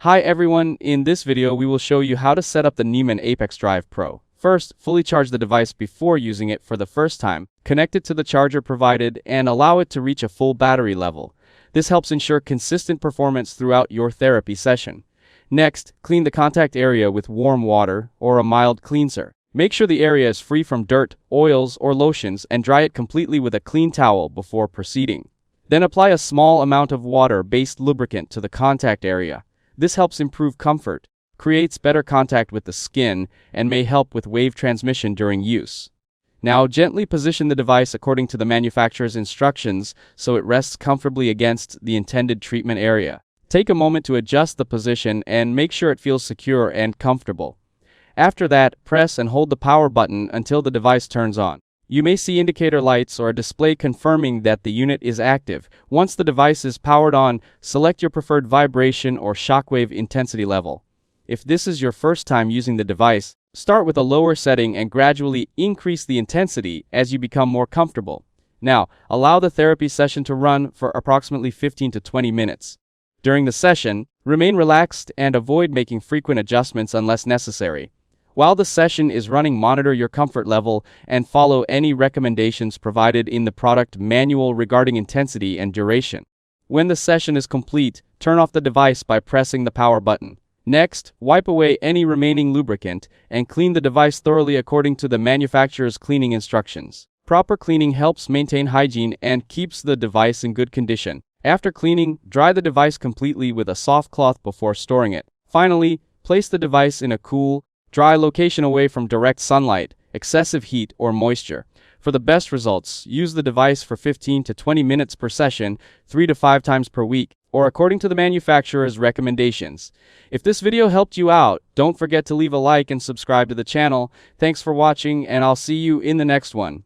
Hi everyone, in this video we will show you how to set up the Neumann Apex Drive Pro. First, fully charge the device before using it for the first time, connect it to the charger provided, and allow it to reach a full battery level. This helps ensure consistent performance throughout your therapy session. Next, clean the contact area with warm water or a mild cleanser. Make sure the area is free from dirt, oils, or lotions and dry it completely with a clean towel before proceeding. Then apply a small amount of water-based lubricant to the contact area. This helps improve comfort, creates better contact with the skin, and may help with wave transmission during use. Now, gently position the device according to the manufacturer's instructions so it rests comfortably against the intended treatment area. Take a moment to adjust the position and make sure it feels secure and comfortable. After that, press and hold the power button until the device turns on. You may see indicator lights or a display confirming that the unit is active. Once the device is powered on, select your preferred vibration or shockwave intensity level. If this is your first time using the device, start with a lower setting and gradually increase the intensity as you become more comfortable. Now, allow the therapy session to run for approximately 15 to 20 minutes. During the session, remain relaxed and avoid making frequent adjustments unless necessary. While the session is running, monitor your comfort level and follow any recommendations provided in the product manual regarding intensity and duration. When the session is complete, turn off the device by pressing the power button. Next, wipe away any remaining lubricant and clean the device thoroughly according to the manufacturer's cleaning instructions. Proper cleaning helps maintain hygiene and keeps the device in good condition. After cleaning, dry the device completely with a soft cloth before storing it. Finally, place the device in a cool, dry location away from direct sunlight, excessive heat, or moisture. For the best results, use the device for 15 to 20 minutes per session, 3 to 5 times per week, or according to the manufacturer's recommendations. If this video helped you out, don't forget to leave a like and subscribe to the channel. Thanks for watching, and I'll see you in the next one.